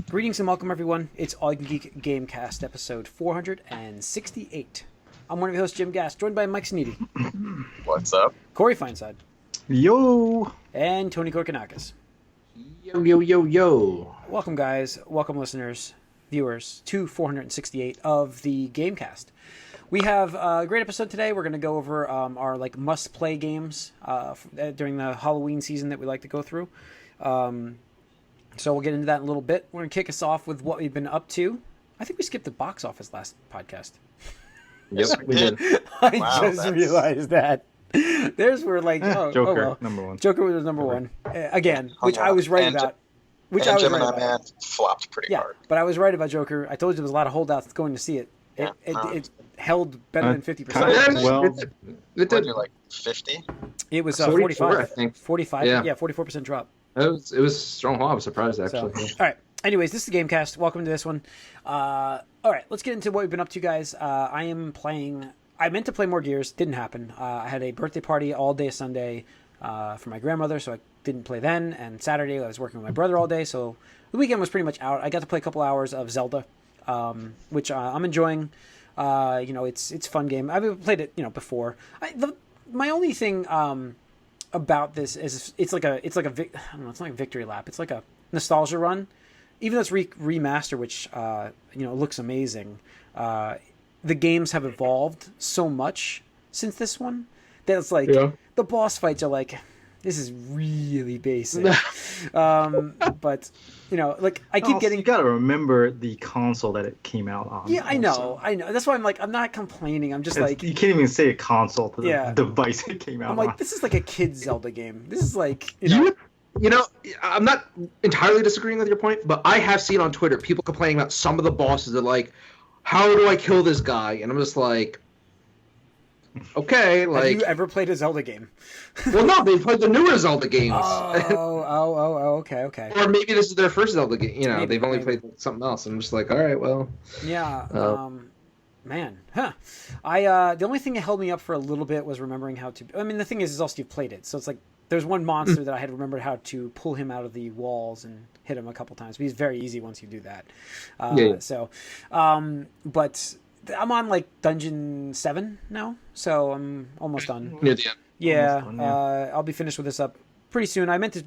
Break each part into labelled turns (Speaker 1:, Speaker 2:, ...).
Speaker 1: Greetings and welcome, everyone. It's All You Can Geek Gamecast, episode 468. I'm one of your hosts, Jim Gass, joined by Mike Sneedy.
Speaker 2: What's up?
Speaker 1: Corey Feinside.
Speaker 3: Yo!
Speaker 1: And Tony Korkanakis.
Speaker 3: Yo, yo, yo, yo.
Speaker 1: Welcome, guys. Welcome, listeners, viewers, to 468 of the Gamecast. We have a great episode today. We're going to go over our must-play games during the Halloween season that we like to go through. So we'll get into that in a little bit. We're going to kick us off with what we've been up to. I think we skipped the box office last podcast.
Speaker 2: Yes, we did.
Speaker 1: I realized that. There's where
Speaker 3: Joker, number one.
Speaker 1: Joker was number one. Again, which I was right about.
Speaker 2: Gemini Man flopped pretty hard.
Speaker 1: But I was right about Joker. I told you there was a lot of holdouts going to see it. It held better than 50%.
Speaker 3: Well,
Speaker 2: it did like 50.
Speaker 1: It was
Speaker 4: 44,
Speaker 1: 45.
Speaker 4: I think.
Speaker 1: 45.
Speaker 4: Yeah.
Speaker 1: 44% drop.
Speaker 4: It was strong. I was surprised actually.
Speaker 1: So, all right. Anyways, this is the Gamecast. Welcome to this one. All right, let's get into what we've been up to, guys. I meant to play more Gears. Didn't happen. I had a birthday party all day Sunday for my grandmother, so I didn't play then. And Saturday, I was working with my brother all day, so the weekend was pretty much out. I got to play a couple hours of Zelda, which I'm enjoying. It's a fun game. I've played it, before. My only thing about this is it's not like a victory lap. It's like a nostalgia run. Even though it's remaster, which looks amazing. The games have evolved so much since this one that it's like the boss fights are like, this is really basic. But I keep getting.
Speaker 3: You gotta remember the console that it came out on.
Speaker 1: Yeah, I know. That's why I'm not complaining. I'm just like,
Speaker 3: you can't even say a console to the device it came out on.
Speaker 1: I'm like, this is like a kid's Zelda game. This is like
Speaker 4: I'm not entirely disagreeing with your point, but I have seen on Twitter people complaining about some of the bosses that like, how do I kill this guy? And I'm just like, okay, like.
Speaker 1: Have you ever played a Zelda game?
Speaker 4: Well, no, they played the newer Zelda games.
Speaker 1: Okay.
Speaker 4: Or maybe this is their first Zelda game.
Speaker 1: Maybe,
Speaker 4: they've only played something else. I'm just like, all right, well.
Speaker 1: Yeah. Man, huh? The only thing that held me up for a little bit was remembering how to. I mean, the thing is also you've played it, so it's like there's one monster that I had remembered how to pull him out of the walls and hit him a couple times. But he's very easy once you do that. So, but I'm on like dungeon 7 now, so I'm almost done.
Speaker 4: Near the end.
Speaker 1: Yeah, I'll be finished with this up pretty soon. I meant to,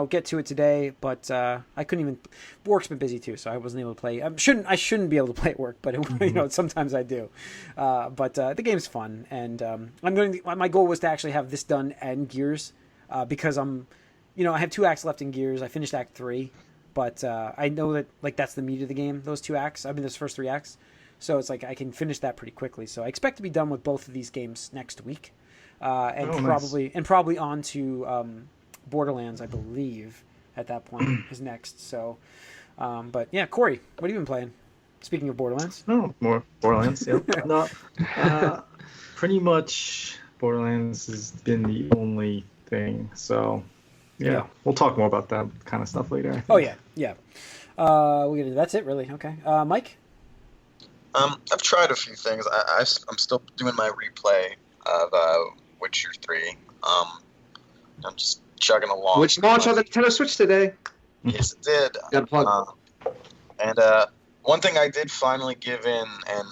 Speaker 1: get to it today, but I couldn't even. Work's been busy too, so I wasn't able to play. I shouldn't be able to play at work, but sometimes I do. But the game's fun, and my goal was to actually have this done and Gears, because I have 2 acts left in Gears. I finished Act 3, but I know that that's the meat of the game. Those 2 acts. Those first 3 acts. So it's like I can finish that pretty quickly. So I expect to be done with both of these games next week, probably on to Borderlands, I believe, at that point is next. So, but yeah, Corey, what have you been playing? Speaking of Borderlands.
Speaker 3: No, more Borderlands. Yep. No, pretty much Borderlands has been the only thing. So, yeah, we'll talk more about that kind of stuff later.
Speaker 1: Oh yeah. That's it, really. Okay, Mike.
Speaker 2: I've tried a few things. I'm still doing my replay of Witcher 3. I'm just chugging along.
Speaker 4: Which launched on the Nintendo Switch today.
Speaker 2: Yes, it did.
Speaker 4: Got a plug.
Speaker 2: And one thing I did finally give in and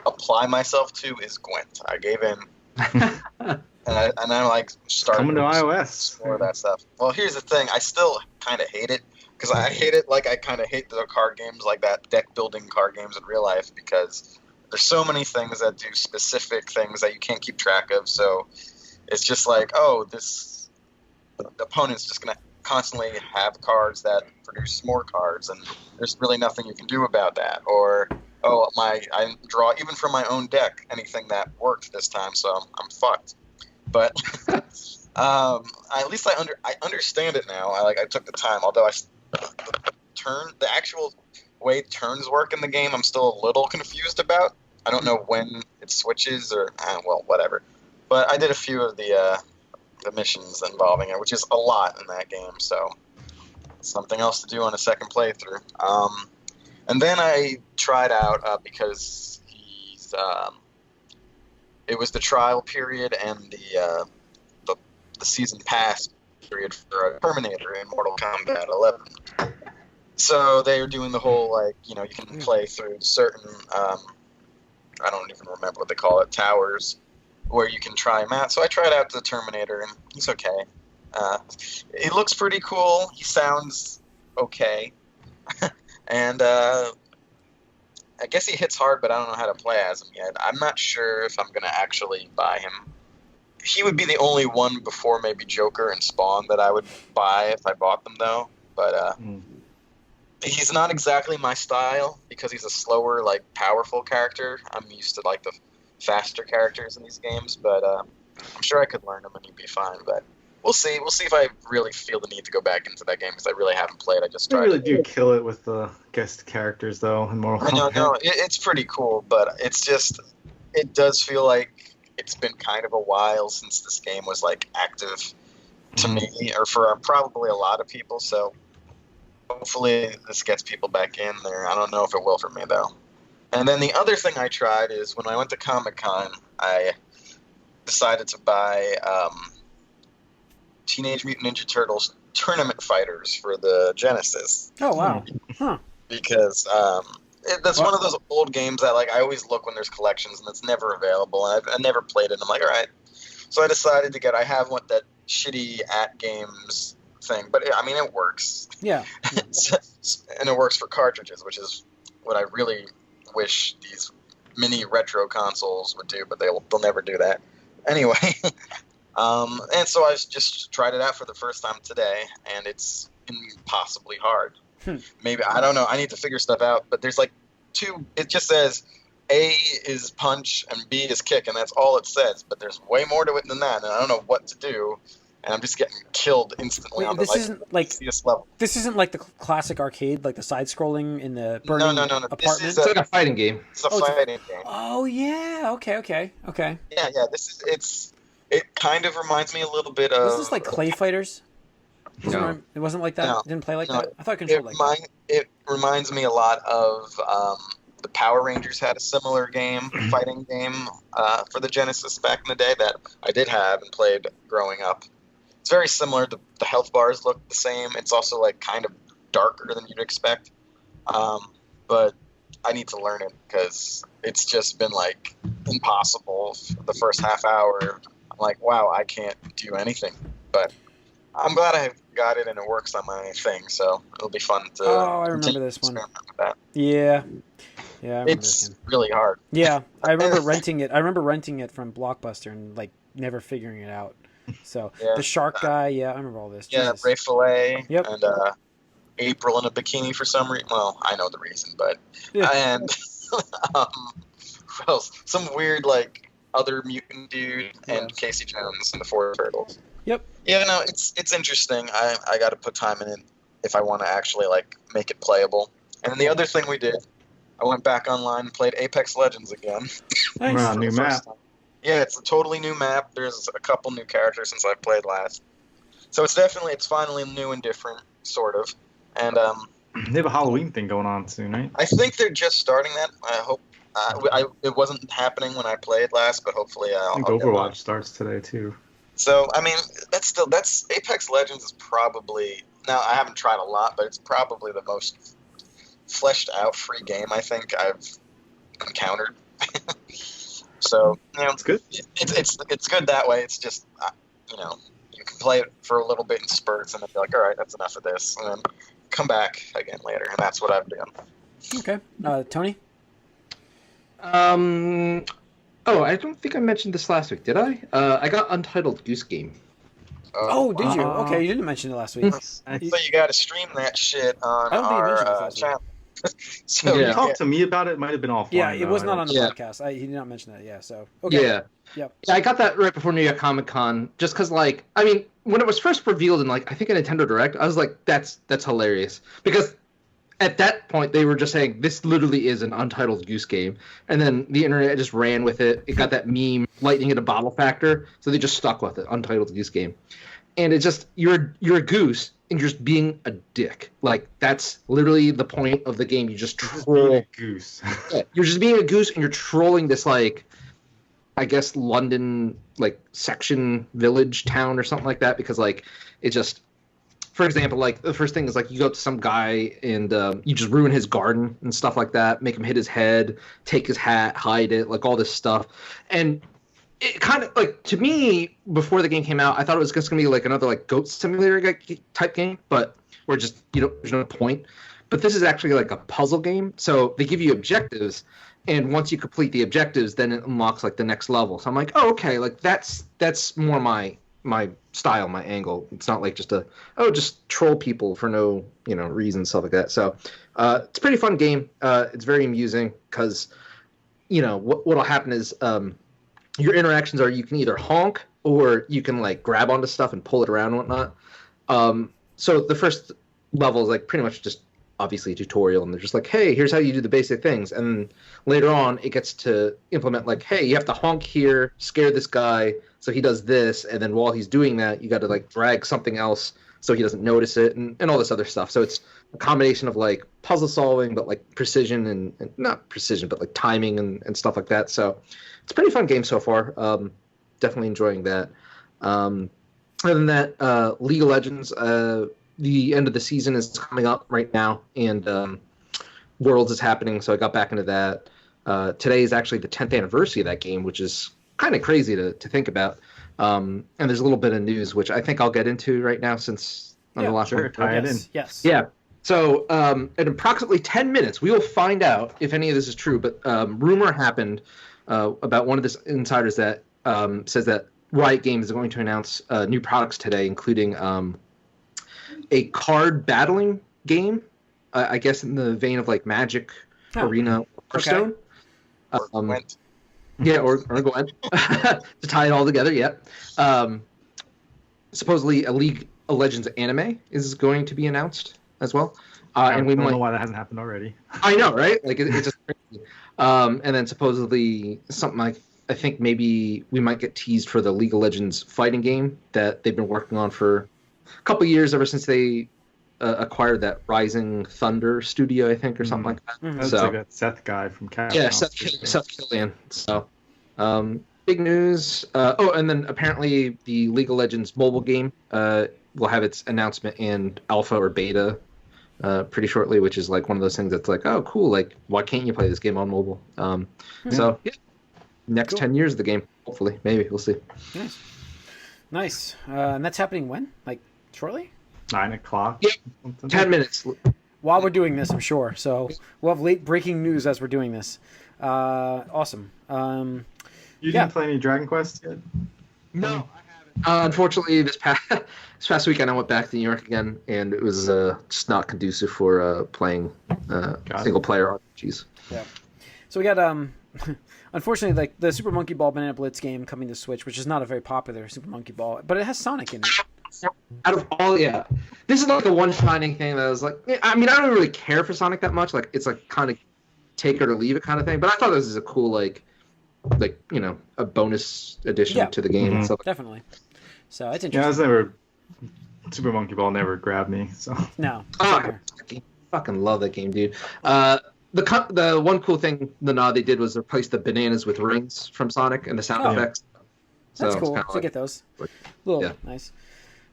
Speaker 2: apply myself to is Gwent. I gave in, and I started
Speaker 3: coming to iOS.
Speaker 2: More of that stuff. Well, here's the thing. I still kind of hate it. Because I hate it like I kind of hate the card games like that, deck-building card games in real life, because there's so many things that do specific things that you can't keep track of. So it's just like, the opponent's just going to constantly have cards that produce more cards, and there's really nothing you can do about that. Or, I draw, even from my own deck, anything that worked this time, so I'm fucked. But at least I understand it now. I took the time, although the actual way turns work in the game, I'm still a little confused about. I don't know when it switches or whatever. But I did a few of the missions involving it, which is a lot in that game. So something else to do on a second playthrough. And then I tried out because it was the trial period and the season pass period for a Terminator in Mortal Kombat 11. So they are doing the whole, like, you can play through certain, I don't even remember what they call it, towers, where you can try him out. So I tried out the Terminator, and he's okay. He looks pretty cool. He sounds okay. And I guess he hits hard, but I don't know how to play as him yet. I'm not sure if I'm going to actually buy him. He would be the only one before maybe Joker and Spawn that I would buy if I bought them, though. But he's not exactly my style because he's a slower, like, powerful character. I'm used to, like, the faster characters in these games, but I'm sure I could learn him and he'd be fine. But we'll see. We'll see if I really feel the need to go back into that game because I really haven't played. I just tried.
Speaker 3: They really do kill it with the guest characters, though, in Mortal Kombat.
Speaker 2: No, it's pretty cool, but it's just, it does feel like it's been kind of a while since this game was, like, active to me, or for probably a lot of people, so hopefully this gets people back in there. I don't know if it will for me, though. And then the other thing I tried is when I went to Comic-Con, I decided to buy Teenage Mutant Ninja Turtles Tournament Fighters for the Genesis.
Speaker 1: Oh, wow. Huh.
Speaker 2: Because that's one of those old games that, like, I always look when there's collections and it's never available, and I never played it. I'm like, all right. So I decided to I have that shitty @games thing, but I mean, it works.
Speaker 1: Yeah.
Speaker 2: And it works for cartridges, which is what I really wish these mini retro consoles would do, but they'll never do that. Anyway, and so I just tried it out for the first time today, and it's impossibly hard. Maybe, I don't know, I need to figure stuff out, but there's like two, it just says A is punch and B is kick, and that's all it says, but there's way more to it than that, and I don't know what to do. And I'm just getting killed instantly on the easiest level.
Speaker 1: This isn't like the classic arcade, like the side-scrolling in the burning apartment?
Speaker 4: It's like a fighting game.
Speaker 2: It's a fighting game.
Speaker 1: Oh, yeah. Okay.
Speaker 2: Yeah. It kind of reminds me a little bit of...
Speaker 1: Was this like Clay Fighters?
Speaker 4: No.
Speaker 1: It wasn't like that?
Speaker 2: No.
Speaker 1: It didn't play like that? I thought it controlled like that.
Speaker 2: It reminds me a lot of... the Power Rangers had a similar fighting game, for the Genesis back in the day that I did have and played growing up. It's very similar. The health bars look the same. It's also, like, kind of darker than you'd expect. But I need to learn it because it's just been, like, impossible the first half hour. I'm like, wow, I can't do anything. But I'm glad I got it and it works on my thing, so it'll be fun to
Speaker 1: I remember this one.
Speaker 2: With that.
Speaker 1: Yeah, I remember
Speaker 2: It's
Speaker 1: this game.
Speaker 2: really hard.
Speaker 1: Yeah, I remember renting it. I rember renting it from Blockbuster and, like, never figuring it out. So the shark guy, I remember all this.
Speaker 2: Yeah,
Speaker 1: Jesus.
Speaker 2: Ray Fillet,
Speaker 1: Yep.
Speaker 2: and April in a bikini for some reason. Well, I know the reason, but and who else? Some weird, like, other mutant dude and Casey Jones and the Four Turtles.
Speaker 1: Yep.
Speaker 2: Yeah, no, it's interesting. I got to put time in it if I want to actually, like, make it playable. And then the other thing we did, I went back online and played Apex Legends again.
Speaker 1: Nice.
Speaker 3: Wow, new map.
Speaker 2: Yeah, it's a totally new map. There's a couple new characters since I played last. So it's finally new and different, sort of. And
Speaker 3: they have a Halloween thing going on soon, right?
Speaker 2: I think they're just starting that. I hope. It wasn't happening when I played last, but hopefully
Speaker 3: I think Overwatch starts today, too.
Speaker 2: So, I mean, that's Apex Legends is probably, now I haven't tried a lot, but it's probably the most fleshed out free game I think I've encountered. So,
Speaker 3: it's good.
Speaker 2: It's good that way. It's just, you can play it for a little bit in spurts and then be like, all right, that's enough of this, and then come back again later, and that's what I've done.
Speaker 1: Okay. Tony?
Speaker 4: I don't think I mentioned this last week, did I? I got Untitled You Scheme.
Speaker 1: Did you? Okay, you didn't mention it last week.
Speaker 2: So you got to stream that shit on
Speaker 1: I don't think you mentioned it
Speaker 2: our
Speaker 1: last week.
Speaker 2: channel.
Speaker 3: So you talked to me about it. Might have been offline.
Speaker 1: Yeah, it was not on the
Speaker 4: Yeah.
Speaker 1: podcast. He did not mention that. Yeah, so okay.
Speaker 4: Yeah.
Speaker 1: Yep.
Speaker 4: Yeah, I got that right before New York Comic Con, just because, like, I mean, when it was first revealed in, like, I think a Nintendo Direct, I was like, that's hilarious, because at that point they were just saying this literally is an Untitled Goose Game, and then the internet just ran with it. It got that meme, lightning in a bottle factor, so they just stuck with it, Untitled Goose Game, and it's just you're a goose and you're just being a dick. Like, that's literally the point of the game. You just troll
Speaker 3: a goose.
Speaker 4: Yeah, you're just being a goose and you're trolling this, like, I guess London, like, section village town or something like that, because, like, it just for example, like the first thing is like you go up to some guy and you just ruin his garden and stuff like that, make him hit his head, take his hat, hide it, like all this stuff. And it kind of like, to me, before the game came out, I thought it was just gonna be like another like goat simulator type game, but where just there's no point. But this is actually like a puzzle game, so they give you objectives, and once you complete the objectives, then it unlocks like the next level. So I'm like, oh, okay, like that's more my style, my angle. It's not like just just troll people for no reason, stuff like that. So it's a pretty fun game. It's very amusing because what'll happen is your interactions are you can either honk or you can like grab onto stuff and pull it around and whatnot. So the first level is like pretty much just obviously a tutorial, and they're just like, hey, here's how you do the basic things. And later on it gets to implement like, hey, you have to honk here, scare this guy so he does this, and then while he's doing that you got to like drag something else so he doesn't notice it, and all this other stuff. So it's a combination of like puzzle solving but like precision and not precision but like timing and stuff like that. So it's a pretty fun game so far. Definitely enjoying that. Other than that, League of Legends, the end of the season is coming up right now, and Worlds is happening, so I got back into that. Today is actually the 10th anniversary of that game, which is kind of crazy to think about. And there's a little bit of news, which I think I'll get into right now since I'm the last one.
Speaker 3: Tie it in.
Speaker 1: Yes.
Speaker 4: Yeah. So in approximately 10 minutes, we will find out if any of this is true, but rumor happened about one of the insiders that says that Riot Games is going to announce new products today, including a card battling game, I guess in the vein of like Magic, Arena, or Hearthstone.
Speaker 2: Or Gwent.
Speaker 4: Yeah, or Gwent. To tie it all together, yeah. Supposedly a League of Legends anime is going to be announced as well. And we
Speaker 3: don't
Speaker 4: might
Speaker 3: know why that hasn't happened already.
Speaker 4: I know, right? Like it's just crazy. And then supposedly something like, I think maybe we might get teased for the League of Legends fighting game that they've been working on for a couple years, ever since they acquired that Rising Thunder studio, I think, or something like that.
Speaker 3: That's
Speaker 4: So
Speaker 3: like that Seth guy from Capcom.
Speaker 4: yeah, Seth Killian. So big news. And then apparently the League of Legends mobile game will have its announcement in alpha or beta pretty shortly, which is like one of those things that's like, oh, cool. Like, why can't you play this game on mobile? So yeah, next
Speaker 1: Cool.
Speaker 4: 10 years of the game, hopefully, maybe we'll see.
Speaker 1: Nice. And that's happening when? Like shortly?
Speaker 3: 9 o'clock.
Speaker 4: Yeah.
Speaker 3: Something.
Speaker 4: 10 minutes.
Speaker 1: While we're doing this, I'm sure. So we'll have late breaking news as we're doing this. Awesome.
Speaker 3: You
Speaker 1: Yeah.
Speaker 3: didn't play any Dragon Quest yet?
Speaker 4: No, I haven't. Unfortunately, this past weekend I went back to New York again, and it was just not conducive for playing single player RPGs.
Speaker 1: Yeah. So we got unfortunately, like the Super Monkey Ball Banana Blitz game coming to Switch, which is not a very popular Super Monkey Ball, but it has Sonic in it.
Speaker 4: Out of all, yeah, this is like the one shining thing that was like, I mean, I don't really care for Sonic that much. Like, it's like kind of take it or leave it kind of thing. But I thought this is a cool like a bonus addition to the game.
Speaker 3: Mm-hmm.
Speaker 4: And stuff.
Speaker 1: Definitely. So it's
Speaker 3: Yeah,
Speaker 1: interesting.
Speaker 3: Super Monkey Ball never grabbed me. So
Speaker 1: No.
Speaker 4: I fucking love that game, dude. The one cool thing the nod they did was replace the bananas with rings from Sonic and the sound effects. So
Speaker 1: That's
Speaker 4: it's
Speaker 1: cool
Speaker 4: kinda
Speaker 1: to
Speaker 4: like-
Speaker 1: get those.
Speaker 4: like-
Speaker 1: Little
Speaker 4: yeah.
Speaker 1: nice.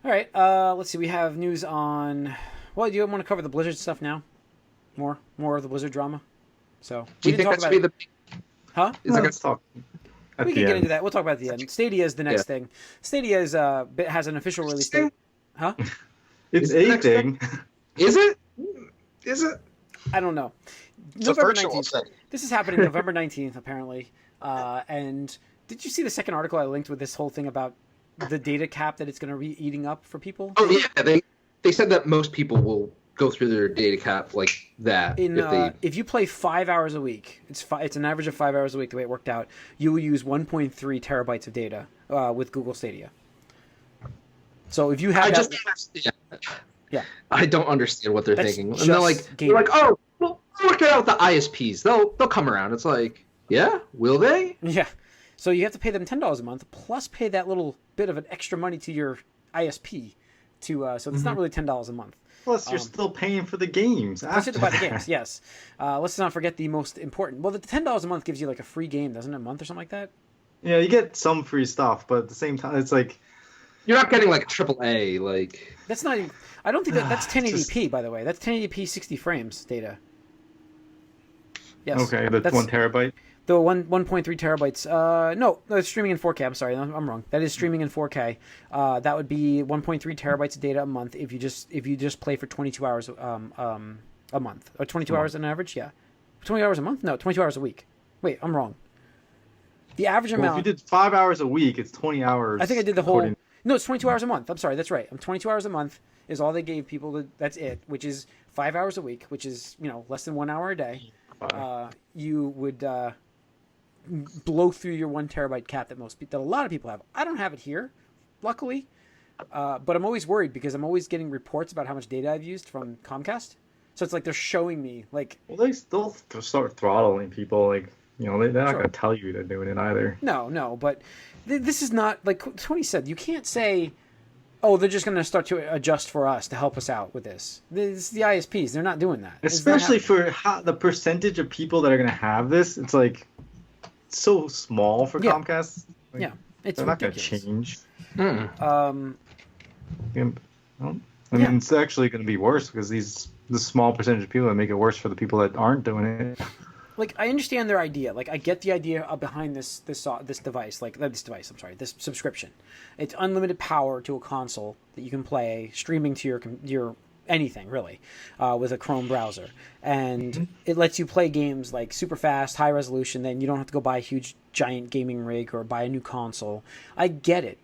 Speaker 1: All right. Let's see. We have news on. Well, do you want to cover the Blizzard stuff now? More of the Blizzard drama. So
Speaker 4: Do you
Speaker 1: we
Speaker 4: think
Speaker 1: didn't
Speaker 4: that
Speaker 1: talk
Speaker 4: should
Speaker 1: about
Speaker 4: be
Speaker 1: it.
Speaker 4: the?
Speaker 1: Huh?
Speaker 4: Is that
Speaker 3: let's talk. At
Speaker 1: We
Speaker 3: the
Speaker 1: can get
Speaker 3: end.
Speaker 1: into that. We'll talk about it at the end. Stadia is the next thing. Stadia is has an official release date. Huh?
Speaker 3: It's
Speaker 4: Is it
Speaker 3: a
Speaker 4: next
Speaker 3: thing.
Speaker 4: Is it? Is it?
Speaker 1: I don't know.
Speaker 2: It's a virtual thing.
Speaker 1: This is happening November 19th, apparently. And did you see the second article I linked with this whole thing about the data cap that it's going to be eating up for people?
Speaker 4: Oh yeah, they said that most people will go through their data cap like that
Speaker 1: If you play 5 hours a week, it's an average of 5 hours a week the way it worked out, you will use 1.3 terabytes of data with Google Stadia. So if you have
Speaker 4: I don't understand what they're
Speaker 1: That's
Speaker 4: thinking. And
Speaker 1: just
Speaker 4: they're like, oh, we'll work it out with the ISPs. They'll come around. It's like, yeah, will they?
Speaker 1: Yeah. So you have to pay them $10 a month, plus pay that little bit of an extra money to your ISP. So it's not really $10 a month.
Speaker 3: Plus, you're still paying for the games.
Speaker 1: Let's just buy the games, yes. Let's not forget the most important. Well, the $10 a month gives you like a free game, doesn't it? A month or something like that?
Speaker 3: Yeah, you get some free stuff, but at the same time, it's like
Speaker 4: You're not getting like a triple A. Like
Speaker 1: That's not even, I don't think that's 1080p, by the way. That's 1080p 60 frames data. Yes.
Speaker 3: Okay, that's 1 terabyte.
Speaker 1: The 1.3 terabytes. No, it's streaming in 4K. I'm sorry, I'm wrong. That is streaming in 4K. That would be 1.3 terabytes of data a month if you just play for 22 hours a month, or 22 hours on average. Yeah, 20 hours a month. No, 22 hours a week. Wait, I'm wrong. The average amount.
Speaker 3: If you did 5 hours a week, it's 20 hours.
Speaker 1: I think I did the whole. No, it's 22 hours a month. I'm sorry, that's right. 22 hours a month is all they gave people. That's it, which is 5 hours a week, which is less than 1 hour a day. You would blow through your 1 terabyte cap that a lot of people have. I don't have it here, luckily, but I'm always worried because I'm always getting reports about how much data I've used from Comcast. So it's like they're showing me like.
Speaker 3: Well, they still start throttling people. Like they're not going to tell you they're doing it either.
Speaker 1: No, but this is not like Tony said. You can't say, "Oh, they're just going to start to adjust for us to help us out with this." This is the ISPs. They're not doing that.
Speaker 3: Especially for the percentage of people that are going to have this. It's like so small for Comcast. Like,
Speaker 1: it's
Speaker 3: they're not going to
Speaker 1: ridiculous.
Speaker 3: change. I mean, it's actually going to be worse because the small percentage of people that make it worse for the people that aren't doing it.
Speaker 1: Like, I understand their idea. Like, I get the idea behind this device. Like, this device. I'm sorry, this subscription. It's unlimited power to a console that you can play streaming to your anything really, with a Chrome browser, and it lets you play games like super fast, high resolution. Then you don't have to go buy a huge giant gaming rig or buy a new console. I get it,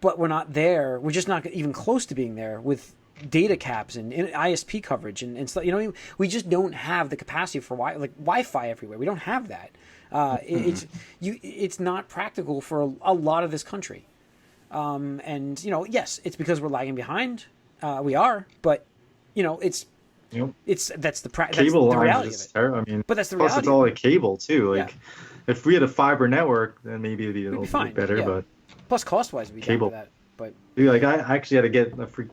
Speaker 1: but we're not there. We're just not even close to being there with data caps and ISP coverage and stuff. We just don't have the capacity for Wi-Fi everywhere. We don't have that. It's not practical for a lot of this country. And yes, it's because we're lagging behind. We are, but that's the
Speaker 3: cable
Speaker 1: reality
Speaker 3: line
Speaker 1: of it.
Speaker 3: I mean,
Speaker 1: But that's the
Speaker 3: plus
Speaker 1: reality.
Speaker 3: it's all like cable too. Like, if we had a fiber network, then maybe it'd be a little bit better.
Speaker 1: Yeah.
Speaker 3: But
Speaker 1: plus, cost-wise, we'd be
Speaker 3: cable.
Speaker 1: down for that. But
Speaker 3: like, I actually had to get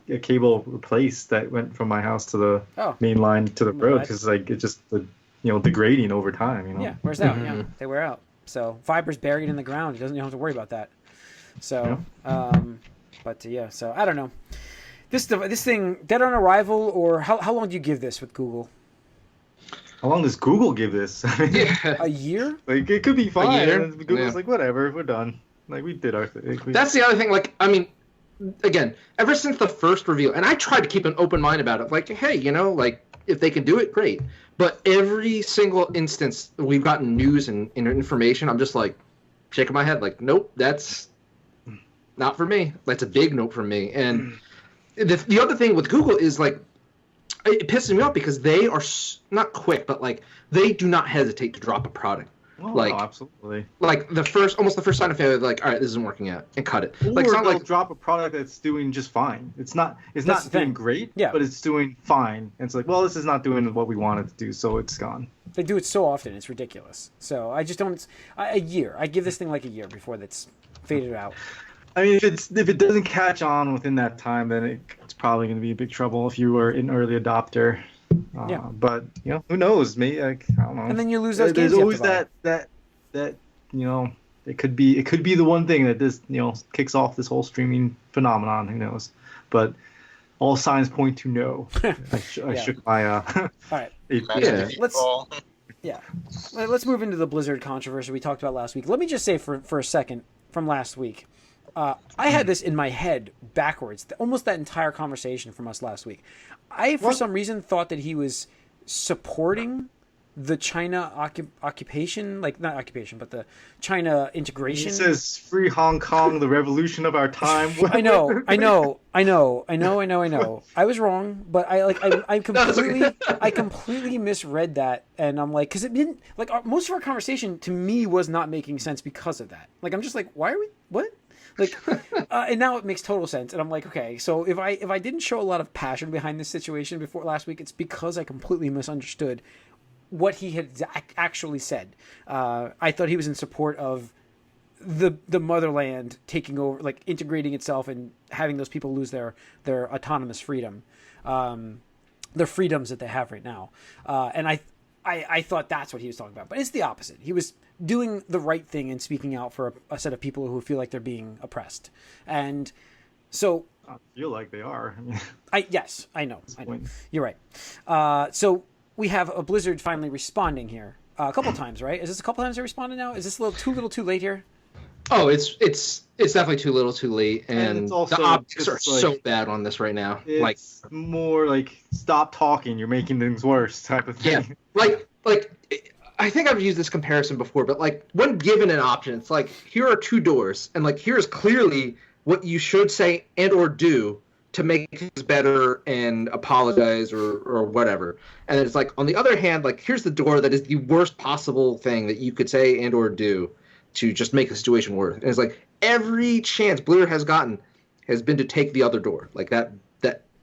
Speaker 3: a cable replaced that went from my house to the main line to the road because like it just degrading over time.
Speaker 1: Yeah, wears out. Yeah, they wear out. So fiber's buried in the ground. You don't have to worry about that. So, so I don't know. This thing dead on arrival, or how long do you give this with Google?
Speaker 3: How long does Google give this?
Speaker 1: A year?
Speaker 3: Like, it could be fine.
Speaker 4: A year?
Speaker 3: And Google's like, whatever, we're done. Like, we did our thing.
Speaker 4: That's the other thing. Like, I mean, again, ever since the first reveal, and I tried to keep an open mind about it. Like, hey, like, if they can do it, great. But every single instance we've gotten news and information, I'm just like shaking my head, like, nope, that's not for me. That's a big note for me. And the other thing with Google is like, it pisses me off because they are not quick, but like they do not hesitate to drop a product.
Speaker 3: Oh,
Speaker 4: like,
Speaker 3: absolutely.
Speaker 4: Like almost the first sign of failure, like, all right, this isn't working out, and cut it.
Speaker 3: Or
Speaker 4: Like, it's not
Speaker 3: they'll
Speaker 4: like
Speaker 3: drop a product that's doing just fine. It's not doing great, but it's doing fine. And it's like, well, this is not doing what we wanted to do, so it's gone.
Speaker 1: They do it so often, it's ridiculous. So I just don't. A year. I give this thing like a year before that's faded out.
Speaker 3: I mean, if it doesn't catch on within that time, then it's probably going to be big trouble if you were an early adopter. But who knows? Maybe, like, I don't know.
Speaker 1: And then you lose those games.
Speaker 3: There's always that it could be the one thing that this kicks off this whole streaming phenomenon. Who knows? But all signs point to no. I shook my
Speaker 1: all right. Let's move into the Blizzard controversy we talked about last week. Let me just say for a second from last week. I had this in my head backwards, almost that entire conversation from us last week. I, for some reason, thought that he was supporting the China occupation, like not occupation, but the China integration.
Speaker 3: He says, "Free Hong Kong, the revolution of our time."
Speaker 1: I know. I was wrong, but I completely misread that, and I'm like, because it didn't, like, most of our conversation to me was not making sense because of that. Like, I'm just like, why are we what? Like, and now it makes total sense. And I'm like, okay, so if I didn't show a lot of passion behind this situation before last week, it's because I completely misunderstood what he had actually said. I thought he was in support of the motherland taking over, like integrating itself and having those people lose their autonomous freedom, their freedoms that they have right now. And I thought that's what he was talking about, but it's the opposite. He was doing the right thing and speaking out for a set of people who feel like they're being oppressed. And So
Speaker 3: I feel like they are. I mean,
Speaker 1: yes, I know.
Speaker 3: point.
Speaker 1: You're right. So we have a Blizzard finally responding here a couple times, right? Is this a couple times they responded now? Is this a little too late here?
Speaker 4: Oh, it's definitely too little, too late, and
Speaker 3: it's also
Speaker 4: the optics are
Speaker 3: just, like,
Speaker 4: so bad on this right now.
Speaker 3: It's
Speaker 4: Like,
Speaker 3: more like stop talking, you're making things worse type of thing.
Speaker 4: yeah, like I think I've used this comparison before, but like when given an option, it's like here are two doors, and like here's clearly what you should say and or do to make things better and apologize or whatever. And it's like on the other hand, like here's the door that is the worst possible thing that you could say and or do to just make the situation worse. And it's like every chance Blizzard has gotten has been to take the other door, like that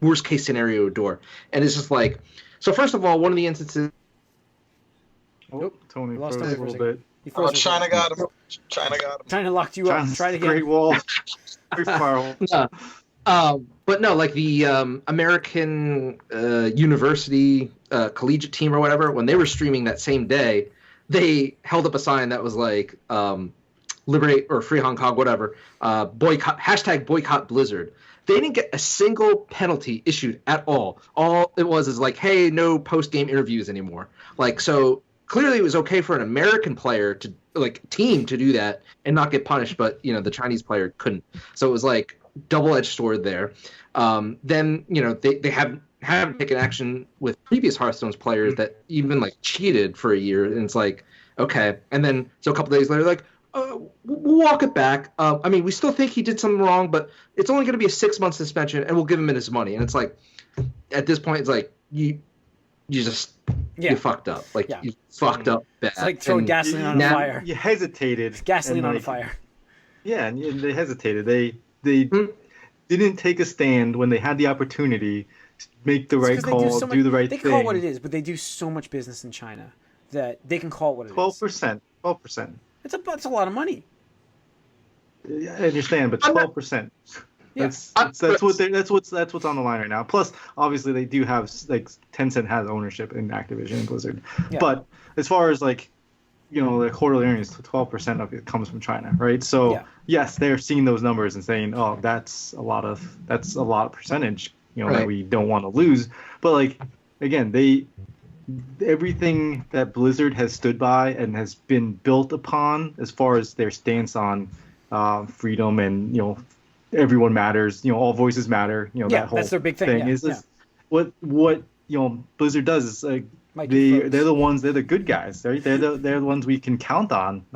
Speaker 4: worst case scenario door. And it's just like, so first of all, one of the instances.
Speaker 3: Oh, Tony
Speaker 1: Lost
Speaker 3: froze a
Speaker 1: Tony for a
Speaker 3: little bit.
Speaker 1: He froze for a
Speaker 2: China
Speaker 1: second.
Speaker 2: got him. China got him.
Speaker 1: China locked you up.
Speaker 3: China's
Speaker 1: Try it again.
Speaker 3: Great Wall. Great firewall.
Speaker 4: But no, like the American university collegiate team or whatever, when they were streaming that same day, they held up a sign that was like liberate or free Hong Kong, whatever, boycott, #boycott Blizzard. They didn't get a single penalty issued at all. All it was is like, hey, no post-game interviews anymore. Like, so clearly it was okay for an American player to, like, team to do that and not get punished, but, you know, the Chinese player couldn't. So it was like double-edged sword there. Then, you know, they haven't taken action with previous Hearthstone's players that even, like, cheated for a year. And it's like, okay. And then, so a couple days later, like, we'll walk it back. I mean, we still think he did something wrong, but it's only going to be a 6-month suspension, and we'll give him his money. And it's like, at this point, it's like you fucked up. Like you fucked up bad.
Speaker 1: It's like throwing gasoline on a fire.
Speaker 3: You hesitated.
Speaker 1: It's gasoline on a
Speaker 3: like,
Speaker 1: fire.
Speaker 3: Yeah, and they hesitated. They didn't take a stand when they had the opportunity to make the right call, do the right thing.
Speaker 1: They call it what it is, but they do so much business in China that they can call it what it is.
Speaker 3: 12%.
Speaker 1: It's a lot of money.
Speaker 3: I understand, but 12%.
Speaker 1: Yeah.
Speaker 3: That's what's on the line right now. Plus, obviously, they do have, like, Tencent has ownership in Activision and Blizzard. Yeah. But as far as, like, you know, the quarterly earnings, 12% of it comes from China, right? So yes, they're seeing those numbers and saying, oh, that's a lot of percentage, you know, that we don't want to lose. But, like, again, everything that Blizzard has stood by and has been built upon as far as their stance on freedom and, you know, everyone matters, you know, all voices matter, you know, that whole
Speaker 1: that's their big thing.
Speaker 3: is what you know Blizzard does is like they're the good guys, right? They're the ones we can count on.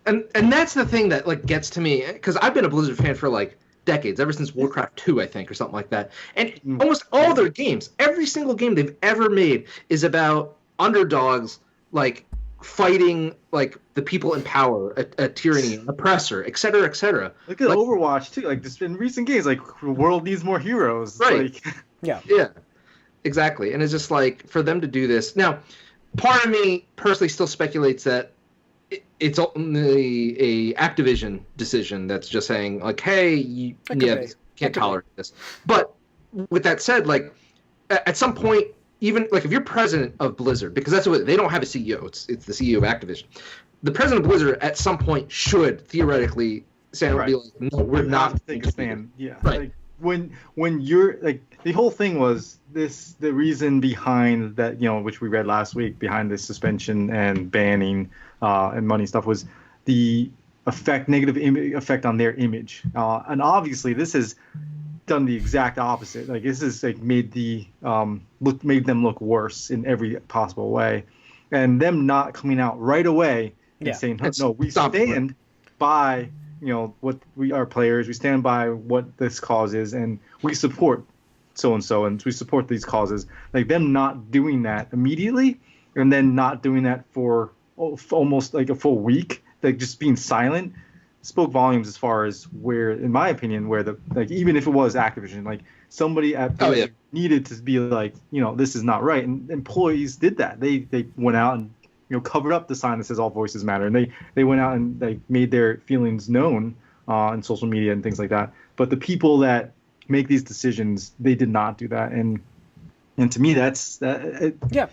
Speaker 4: And that's the thing that, like, gets to me, because I've been a Blizzard fan for, like, decades, ever since Warcraft 2, I think, or something like that. And almost all their games, every single game they've ever made is about underdogs, like, fighting, like, the people in power, a tyranny, an oppressor, et cetera, et cetera.
Speaker 3: Look at Overwatch, too. Like, just in recent games, like, the world needs more heroes.
Speaker 4: Right.
Speaker 3: Like,
Speaker 4: yeah. Exactly. And it's just like, for them to do this. Now, part of me personally still speculates that it's only a Activision decision that's just saying, like, hey, can't tolerate this. But with that said, like, at some point, even, like, if you're president of Blizzard, because that's what they don't have a CEO, it's the CEO of Activision. The president of Blizzard at some point should theoretically stand up and be like, no, we're not.
Speaker 3: Take a stand. Yeah.
Speaker 4: Right.
Speaker 3: Like, when you're, like, the whole thing was the reason behind that, you know, which we read last week, behind the suspension and banning and money stuff, was the negative effect on their image. And obviously this has done the exact opposite. Like, this has, like, made them look worse in every possible way. And them not coming out right away and saying, no, we stand by, you know, what we are players, we stand by what this cause is, and we support so-and-so, and we support these causes. Like, them not doing that immediately, and then not doing that for almost, like, a full week, like, just being silent, spoke volumes as far as where, in my opinion, where even if it was Activision, like, somebody at Blizzard needed to be like, you know, this is not right. And employees did that. They went out and, you know, covered up the sign that says all voices matter. And they went out and they made their feelings known on social media and things like that. But the people that make these decisions, they did not do that. And to me, that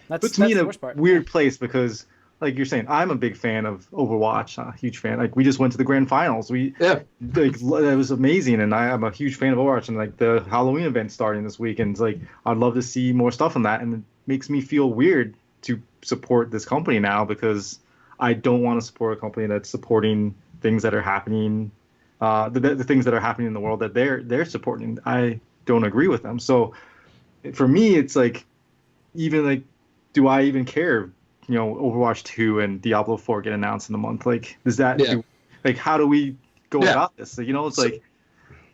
Speaker 3: puts me in a weird place, because, like you're saying, I'm a big fan of Overwatch, a huge fan. Like we just went to the grand finals. Like it was amazing, and I'm a huge fan of Overwatch. And like the Halloween event starting this week, and it's like I'd love to see more stuff on that. And it makes me feel weird to support this company now because I don't want to support a company that's supporting things that are happening, the things that are happening in the world that they're supporting. I don't agree with them. So for me, it's like, even like, do I even care? You know, Overwatch 2 and Diablo 4 get announced in a month. Like, does that like how do we go about this? So, you know, it's like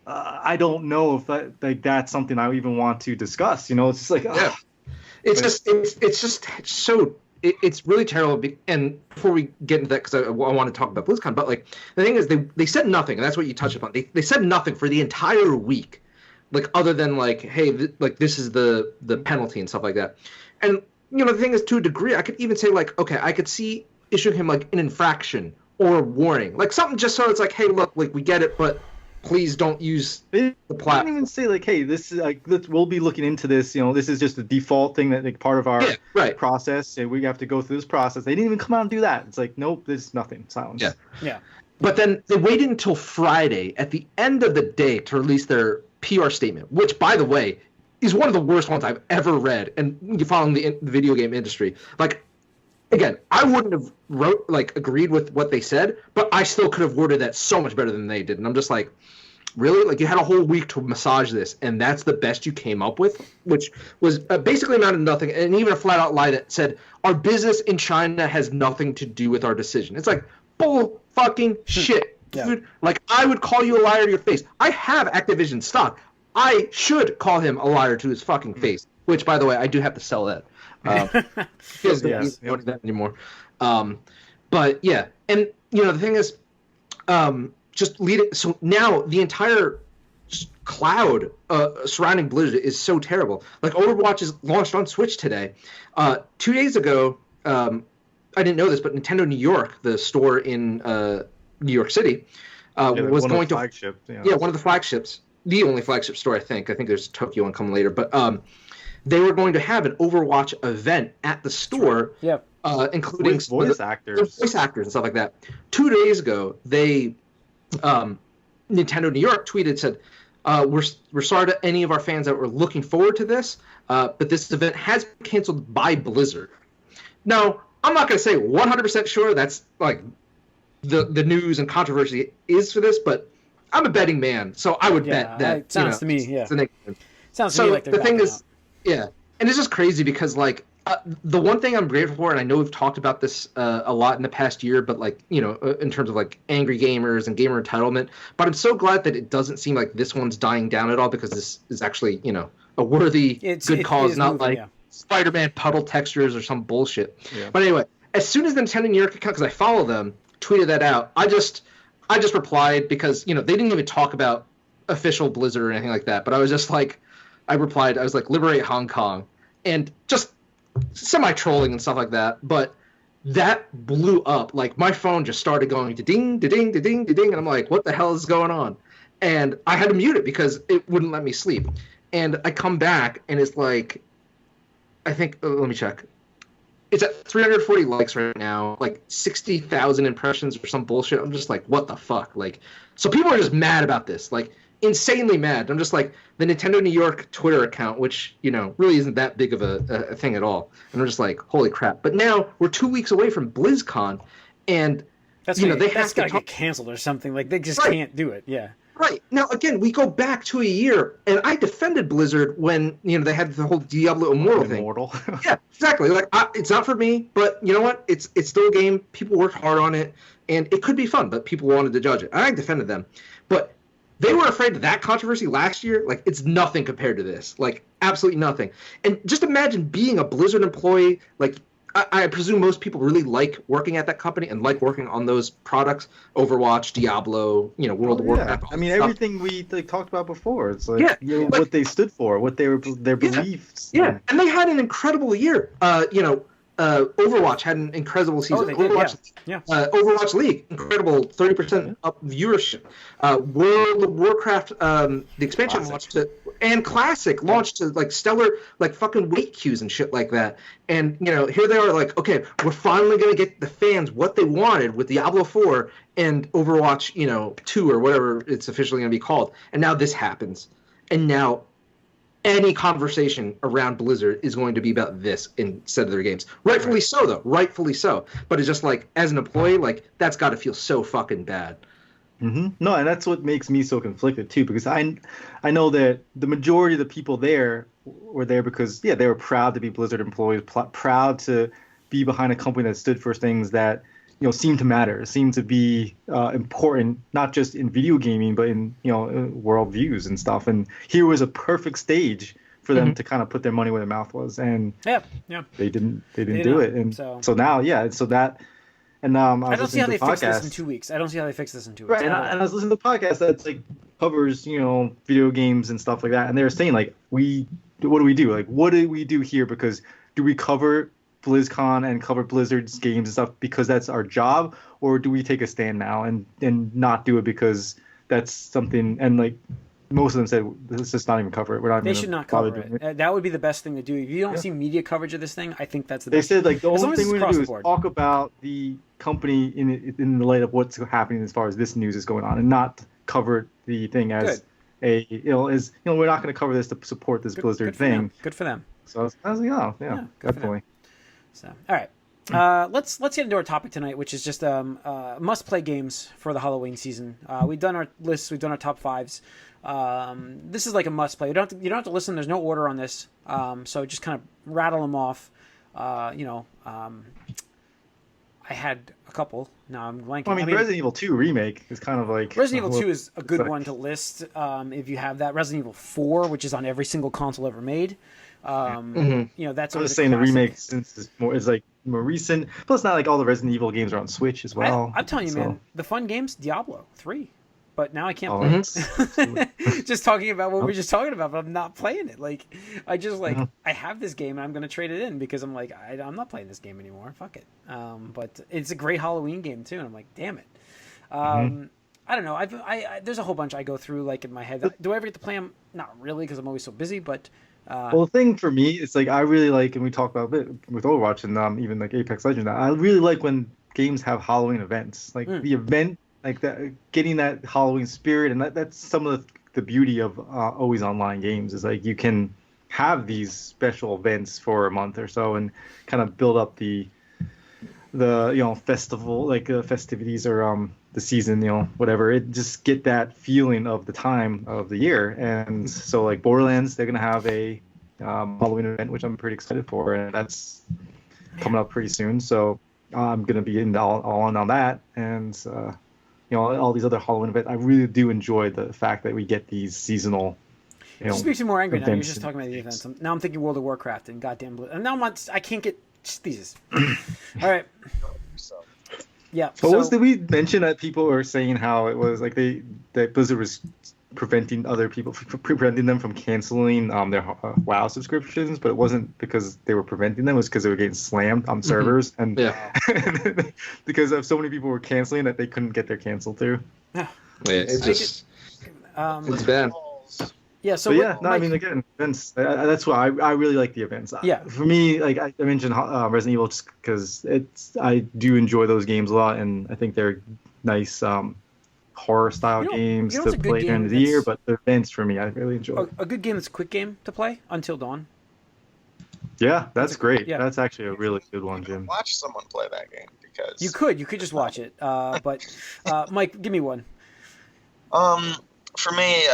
Speaker 3: I don't know if that's something I even want to discuss. You know, it's just like
Speaker 4: it's really terrible. And before we get into that, because I want to talk about BlizzCon, but like the thing is, they said nothing, and that's what you touched upon. They said nothing for the entire week, like other than like, hey, this is the penalty and stuff like that. And you know, the thing is, to a degree, I could even say like, okay, I could see issuing him like an infraction or a warning, like something just so it's like, hey, look, like we get it, but please don't use the platform.
Speaker 3: They didn't even say like, hey, this is like, we'll be looking into this. You know, this is just a default thing that like part of our process, and we have to go through this process. They didn't even come out and do that. It's like, nope, there's nothing. Silence.
Speaker 1: Yeah.
Speaker 4: But then they waited until Friday at the end of the day to release their PR statement, which, by the way, is one of the worst ones I've ever read. And following the video game industry, like, again, I wouldn't have agreed with what they said, but I still could have worded that so much better than they did. And I'm just like, really? Like, you had a whole week to massage this, and that's the best you came up with, which was basically amounted to nothing, and even a flat-out lie that said, our business in China has nothing to do with our decision. It's like, bull fucking shit, dude. Like, I would call you a liar to your face. I have Activision stock. I should call him a liar to his fucking face, which, by the way, I do have to sell that. Feels good. Yes. Don't do that anymore. But yeah, and you know the thing is, just lead it. So now the entire cloud surrounding Blizzard is so terrible. Like Overwatch is launched on Switch today. 2 days ago, I didn't know this, but Nintendo New York, the store in New York City, was going to one of the flagships. The only flagship store, I think. I think there's Tokyo one coming later, but they were going to have an Overwatch event at the store, including
Speaker 3: with voice actors
Speaker 4: and stuff like that. 2 days ago, they Nintendo New York said, "We're sorry to any of our fans that were looking forward to this, but this event has been canceled by Blizzard." Now, I'm not going to say 100% sure that's like the news and controversy is for this, but I'm a betting man, so I would bet that.
Speaker 1: It sounds to me, sounds to me like they're
Speaker 4: the thing is, and it's just crazy because like the one thing I'm grateful for, and I know we've talked about this a lot in the past year, but like in terms of like angry gamers and gamer entitlement, but I'm so glad that it doesn't seem like this one's dying down at all because this is actually a worthy good cause, not moving, like Spider-Man puddle textures or some bullshit. Yeah. But anyway, as soon as the Nintendo New York account, because I follow them, tweeted that out, I just replied because they didn't even talk about official Blizzard or anything like that, but I was just like, I replied, I was like, liberate Hong Kong, and just semi-trolling and stuff like that, but that blew up. Like, my phone just started going da-ding, da-ding, da-ding, da-ding, and I'm like, what the hell is going on? And I had to mute it because it wouldn't let me sleep. And I come back, and it's like, I think, let me check. It's at 340 likes right now, like 60,000 impressions or some bullshit. I'm just like, what the fuck? Like, so people are just mad about this, like insanely mad. I'm just like, the Nintendo New York Twitter account, which, really isn't that big of a thing at all. And I'm just like, holy crap. But now we're 2 weeks away from BlizzCon, and
Speaker 1: they have to get canceled or something. Like, they just can't do it. Yeah.
Speaker 4: Right. Now, again, we go back to a year, and I defended Blizzard when, they had the whole Diablo Immortal thing. Yeah, exactly. Like, it's not for me, but you know what? It's still a game. People worked hard on it, and it could be fun, but people wanted to judge it. I defended them. But they were afraid of that controversy last year. Like, it's nothing compared to this. Like, absolutely nothing. And just imagine being a Blizzard employee, like, I presume most people really like working at that company and like working on those products, Overwatch, Diablo, World of Warcraft.
Speaker 3: I mean, everything we talked about before. It's like, what they stood for, what their beliefs.
Speaker 4: Yeah, and they had an incredible year. Overwatch had an incredible season.
Speaker 1: They did,
Speaker 4: Overwatch,
Speaker 1: yeah.
Speaker 4: Overwatch League, incredible, 30% up viewership. World of Warcraft, the expansion launched to, and Classic launched to like stellar, like fucking weight queues and shit like that. And here they are, like, okay, we're finally gonna get the fans what they wanted with Diablo 4 and Overwatch, 2 or whatever it's officially gonna be called. And now this happens, and now any conversation around Blizzard is going to be about this instead of their games. Rightfully so, though. Rightfully so. But it's just like, as an employee, like, that's got to feel so fucking bad.
Speaker 3: Mm-hmm. No, and that's what makes me so conflicted, too, because I know that the majority of the people there were there because, they were proud to be Blizzard employees, proud to be behind a company that stood for things that, seem to matter, seem to be important, not just in video gaming, but in, world views and stuff. And here was a perfect stage for them to kind of put their money where their mouth was. And they didn't do it. And so now, so that, and I
Speaker 1: don't see how they fix this in 2 weeks. I don't see how they fix this in 2 weeks.
Speaker 3: Right, and I was listening to the podcast that's like covers, video games and stuff like that. And they were saying, like, what do we do? Like, what do we do here? Because do we cover BlizzCon and cover Blizzard's games and stuff because that's our job, or do we take a stand now and not do it because that's something? And like most of them said, let's just not even cover it. We're not.
Speaker 1: They should not cover it. That would be the best thing to do. If you don't see media coverage of this thing, I think that's the best.
Speaker 3: They said like the only thing we're gonna do is talk about the company in the light of what's happening as far as this news is going on, and not cover the thing as we're not going to cover this to support this Blizzard thing.
Speaker 1: Good for them.
Speaker 3: So I was like, definitely.
Speaker 1: So, all right. Let's get into our topic tonight, which is just must-play games for the Halloween season. We've done our lists. We've done our top fives. This is like a must-play. You don't have to listen. There's no order on this. So just kind of rattle them off. I had a couple. Now I'm blanking.
Speaker 3: Well, I mean, Resident Evil 2 remake is kind of like...
Speaker 1: Resident Evil 2 is a good one to list if you have that. Resident Evil 4, which is on every single console ever made. That's
Speaker 3: I'm just saying the remake since is like more recent. Plus, not like all the Resident Evil games are on Switch as well.
Speaker 1: I'm telling you, man, the fun games, Diablo 3. But now I can't play it. Just talking about what we were just talking about, but I'm not playing it. Like, I just I have this game and I'm going to trade it in because I'm like, I'm not playing this game anymore. Fuck it. But it's a great Halloween game too. And I'm like, damn it. I don't know. There's a whole bunch I go through like in my head. Do I ever get to play them? Not really because I'm always so busy, but...
Speaker 3: well, the thing for me, it's like I really like, and we talked about it with Overwatch and even like Apex Legends. I really like when games have Halloween events, like the event, like that, getting that Halloween spirit, and that's some of the beauty of always online games is like you can have these special events for a month or so and kind of build up the festival, like festivities or the season, whatever. It just get that feeling of the time of the year. And so like Borderlands, they're gonna have a Halloween event, which I'm pretty excited for, and that's coming up pretty soon. So I'm gonna be all in on that, and all these other Halloween events. I really do enjoy the fact that we get these seasonal.
Speaker 1: It just makes me more angry now. You're just talking about the events. Now I'm thinking World of Warcraft and goddamn Blue. And now I can't get Jesus. All right. Yeah.
Speaker 3: Did we mention that people were saying how it was like that Blizzard was preventing them from canceling their WoW subscriptions, but it wasn't because they were preventing them; it was because they were getting slammed on servers, and because of so many people were canceling that they couldn't get their cancel through.
Speaker 4: It's just it's bad.
Speaker 1: Yeah. So
Speaker 3: I mean, again, events. That's why I really like the events.
Speaker 1: Yeah.
Speaker 3: For me, like I mentioned Resident Evil, just because I do enjoy those games a lot, and I think they're nice horror style games to play during the year. But the events for me, I really enjoy.
Speaker 1: A good game that's a quick game to play, Until Dawn.
Speaker 3: Yeah, that's great. Yeah. That's actually a really good one, Jim.
Speaker 2: Watch someone play that game because
Speaker 1: you could just watch it. But Mike, give me one.
Speaker 2: For me,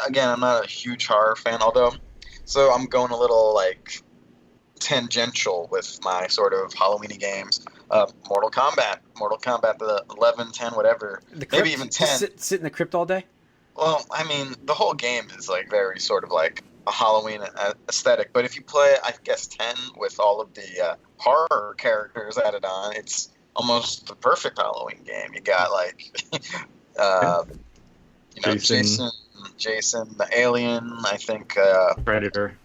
Speaker 2: again, I'm not a huge horror fan, so I'm going a little like tangential with my sort of Halloweeny games. Mortal Kombat, the 11, 10, whatever, maybe even 10.
Speaker 1: Sit in the crypt all day?
Speaker 2: Well, I mean, the whole game is like very sort of like a Halloween aesthetic, but if you play, I guess, 10 with all of the horror characters added on, it's almost the perfect Halloween game. You got like... Jason, the Alien, I think.
Speaker 3: Predator.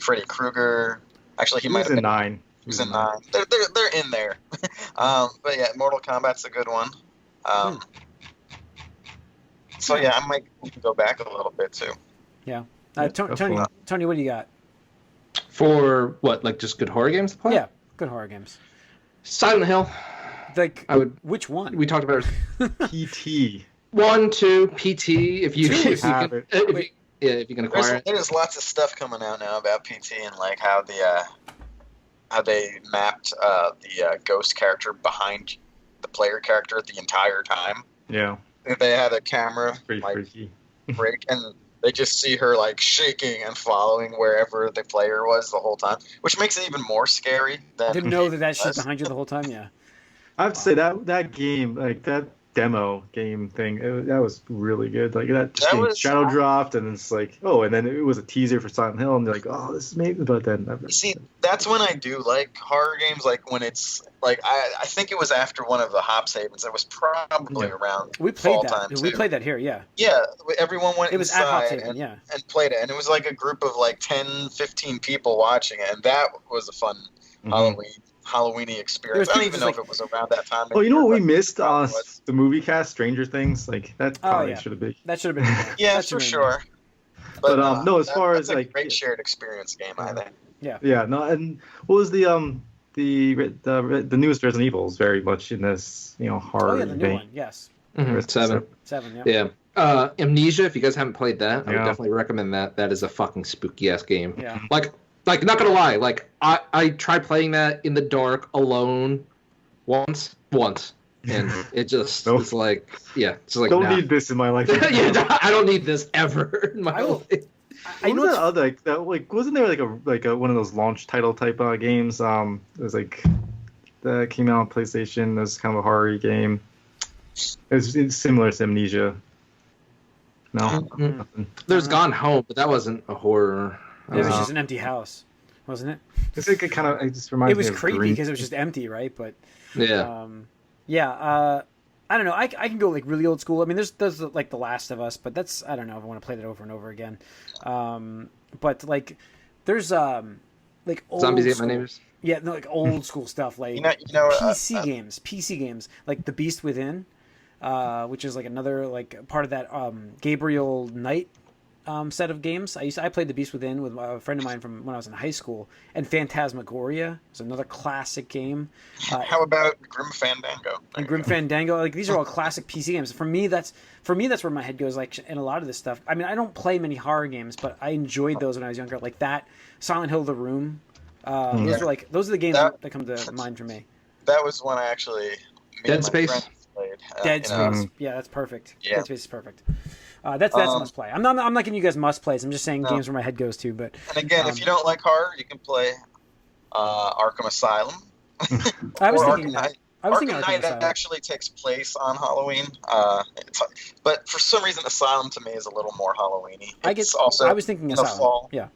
Speaker 2: Freddy Krueger. Actually, he
Speaker 3: He
Speaker 2: might
Speaker 3: was
Speaker 2: have
Speaker 3: in
Speaker 2: been.
Speaker 3: 9.
Speaker 2: He was in 9. They're in there. But yeah, Mortal Kombat's a good one. So yeah, I might go back a little bit too.
Speaker 1: Yeah.
Speaker 3: Yeah,
Speaker 1: Tony, what do you got?
Speaker 4: For what, like just good horror games to play?
Speaker 1: Yeah, good horror games.
Speaker 4: Silent Hill.
Speaker 1: Like,
Speaker 4: I would.
Speaker 1: which one?
Speaker 4: We talked about it.
Speaker 3: PT.
Speaker 4: 1, 2, PT. If you
Speaker 3: Two
Speaker 4: can,
Speaker 3: is have it.
Speaker 4: if you can acquire it.
Speaker 2: There's lots of stuff coming out now about PT and like how they mapped the ghost character behind the player character the entire time.
Speaker 3: Yeah.
Speaker 2: They had a camera
Speaker 3: Pretty
Speaker 2: like
Speaker 3: freaky.
Speaker 2: break, and they just see her like shaking and following wherever the player was the whole time, which makes it even more scary.
Speaker 1: I didn't know that shit's
Speaker 2: us.
Speaker 1: behind you the whole time. Yeah.
Speaker 3: I have to say that game, like that demo game thing, that was really good. Like that just getting shadow dropped, and it's like, oh, and then it was a teaser for Silent Hill, and they're like, oh, this is maybe, but then
Speaker 2: See, that's when I do like horror games. Like when it's like I think it was after one of the Hops Havens. It was probably around
Speaker 1: We played
Speaker 2: fall
Speaker 1: that.
Speaker 2: time
Speaker 1: We
Speaker 2: too.
Speaker 1: played that here. Yeah.
Speaker 2: Yeah, everyone went
Speaker 1: It was at Hops
Speaker 2: inside
Speaker 1: Haven, yeah.
Speaker 2: and played it, and it was like a group of like 10, 15 people watching it, and that was a fun Halloweeny experience. I don't even know if it was around that time.
Speaker 3: Oh, you know what we
Speaker 2: but
Speaker 3: missed
Speaker 2: it
Speaker 3: on
Speaker 2: was.
Speaker 3: the movie cast, Stranger Things? Like that probably
Speaker 1: yeah.
Speaker 3: should have been.
Speaker 1: That should have been.
Speaker 2: Yeah,
Speaker 1: that should
Speaker 2: for
Speaker 1: have been-
Speaker 2: sure.
Speaker 3: But, no, as far
Speaker 2: that's
Speaker 3: as,
Speaker 2: a
Speaker 3: like,
Speaker 2: great shared experience game, I think.
Speaker 3: Yeah, no, and what was the newest Resident Evil is very much in this horror
Speaker 1: Oh yeah, the new
Speaker 3: vein.
Speaker 1: one. Yes.
Speaker 4: 7.
Speaker 1: 7. Yeah.
Speaker 4: Yeah. Amnesia, if you guys haven't played that, I would
Speaker 3: Yeah.
Speaker 4: definitely recommend that. That is a fucking spooky ass game.
Speaker 1: Yeah.
Speaker 4: Like not gonna lie, like I tried playing that in the dark alone once, and it just
Speaker 3: Nope.
Speaker 4: it's like it's like
Speaker 3: Don't
Speaker 4: nah.
Speaker 3: need this in my life.
Speaker 4: Yeah, I don't need this ever in my
Speaker 1: I will-
Speaker 4: life.
Speaker 1: I
Speaker 3: What
Speaker 1: know
Speaker 3: was
Speaker 1: it's-
Speaker 3: that other like wasn't there like a one of those launch title type games? It was like that came out on PlayStation. It was kind of a horror game. It's similar to Amnesia. No, nothing.
Speaker 4: There's Gone Home, but that wasn't a horror.
Speaker 1: It was just an empty house, wasn't it?
Speaker 3: It's like it just reminds
Speaker 1: It was
Speaker 3: me of
Speaker 1: creepy
Speaker 3: Green.
Speaker 1: because it was just empty, right? But
Speaker 4: yeah.
Speaker 1: I don't know. I can go like really old school. I mean, there's like The Last of Us, but that's I don't know if I want to play that over and over again. But like there's like old
Speaker 4: Zombies Ate
Speaker 1: school,
Speaker 4: My Neighbors.
Speaker 1: Yeah, no, like old school stuff like
Speaker 2: You know,
Speaker 1: PC games like The Beast Within, which is like another like part of that Gabriel Knight set of games. I played The Beast Within with a friend of mine from when I was in high school, and Phantasmagoria is another classic game.
Speaker 2: How about Grim Fandango?
Speaker 1: And Grim Fandango, like these are all classic PC games. For me, that's where my head goes. Like in a lot of this stuff. I mean, I don't play many horror games, but I enjoyed those when I was younger. Like that, Silent Hill, The Room. Those are the games that come to mind for me.
Speaker 2: That was one I actually.
Speaker 4: Dead Space.
Speaker 2: Played,
Speaker 1: Dead
Speaker 2: you know.
Speaker 1: Space. Yeah, that's perfect.
Speaker 2: Yeah.
Speaker 1: Dead Space is perfect. That's must play. I'm not giving you guys must plays. I'm just saying games where my head goes to. But
Speaker 2: And again, if you don't like horror, you can play Arkham Asylum.
Speaker 1: I was
Speaker 2: or
Speaker 1: thinking
Speaker 2: Arkham
Speaker 1: that.
Speaker 2: Knight.
Speaker 1: I was
Speaker 2: Arkham
Speaker 1: thinking
Speaker 2: Knight
Speaker 1: Asylum.
Speaker 2: actually takes place on Halloween, but for some reason, Asylum to me is a little more Halloweeny.
Speaker 1: I was thinking
Speaker 2: in the
Speaker 1: Asylum.
Speaker 2: fall.
Speaker 1: Yeah.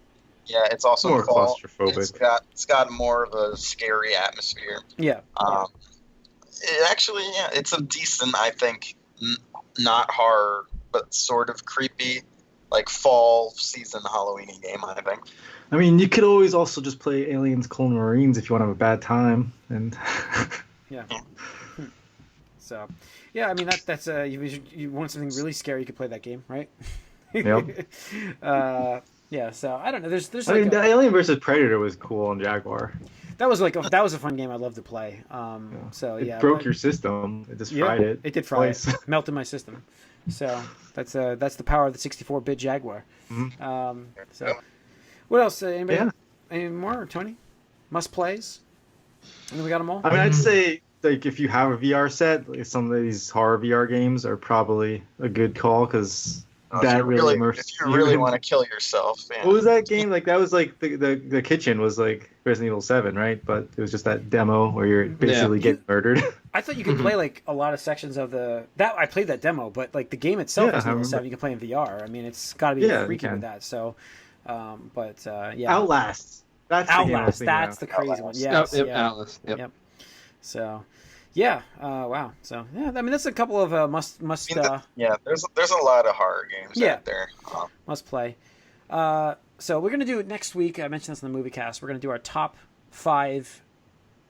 Speaker 2: Yeah, it's also
Speaker 3: More
Speaker 2: in the fall.
Speaker 3: claustrophobic.
Speaker 2: It's got more of a scary atmosphere.
Speaker 1: Yeah.
Speaker 2: It actually, it's a decent, I think, not horror, but sort of creepy, like fall season Halloweeny game, I think.
Speaker 3: I mean, you could always also just play Aliens Clone Marines if you want to have a bad time. And
Speaker 1: Yeah. So, yeah, I mean that's you want something really scary, you could play that game, right?
Speaker 3: Yep.
Speaker 1: Yeah. So I don't know. There's
Speaker 3: I
Speaker 1: like
Speaker 3: mean, the Alien versus Predator was cool on Jaguar.
Speaker 1: that was a fun game I'd love to play. So
Speaker 3: It
Speaker 1: yeah.
Speaker 3: broke your system. It just fried it.
Speaker 1: It did fry
Speaker 3: twice.
Speaker 1: it. Melted my system. So that's the power of the 64-bit Jaguar. So what else? Anybody?
Speaker 3: Yeah.
Speaker 1: Any more, Tony? Must plays? And we got them all.
Speaker 3: I mean, I'd say like if you have a VR set, like, some of these horror VR games are probably a good call because that really immerses
Speaker 2: if you really want to kill yourself. Yeah.
Speaker 3: What was that game? Like that was like the kitchen was like Resident Evil 7, right? But it was just that demo where you're basically getting murdered.
Speaker 1: I thought you could play like a lot of sections of I played that demo, but like the game itself is Resident Evil 7. You can play in VR. I mean, it's got to be freaky with that. So, yeah.
Speaker 3: Outlast. That's the game I was
Speaker 1: Outlast.
Speaker 3: thinking
Speaker 1: That's
Speaker 3: of.
Speaker 1: the crazy one.
Speaker 4: Outlast.
Speaker 1: Yes.
Speaker 4: Yep,
Speaker 1: Yeah.
Speaker 4: Outlast. Yep.
Speaker 1: So, yeah. Wow. So, yeah. I mean, that's a couple of must.
Speaker 2: There's a lot of horror games out there.
Speaker 1: Must play. So we're gonna do next week. I mentioned this in the movie cast. We're gonna do our top 5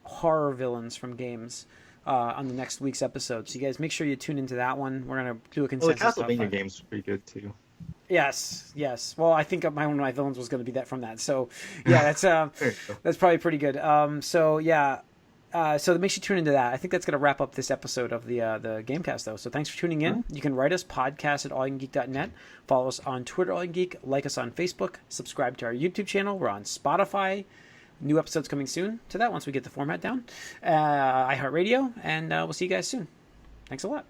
Speaker 1: horror villains from games on the next week's episode. So you guys make sure you tune into that one. We're gonna do a
Speaker 3: Well, the
Speaker 1: consensus. top
Speaker 3: Castlevania
Speaker 1: 5.
Speaker 3: game's pretty good too.
Speaker 1: Yes. Well, I think one of my villains was going to be that from that. So yeah, that's
Speaker 3: There you go.
Speaker 1: that's probably pretty good. So yeah. So make sure you tune into that. I think that's going to wrap up this episode of the Gamecast, though. So thanks for tuning in. You can write us, podcast at allyoucangeek.net. Follow us on Twitter, allyoucangeek. Like us on Facebook. Subscribe to our YouTube channel. We're on Spotify. New episodes coming soon to that once we get the format down. iHeartRadio. And we'll see you guys soon. Thanks a lot.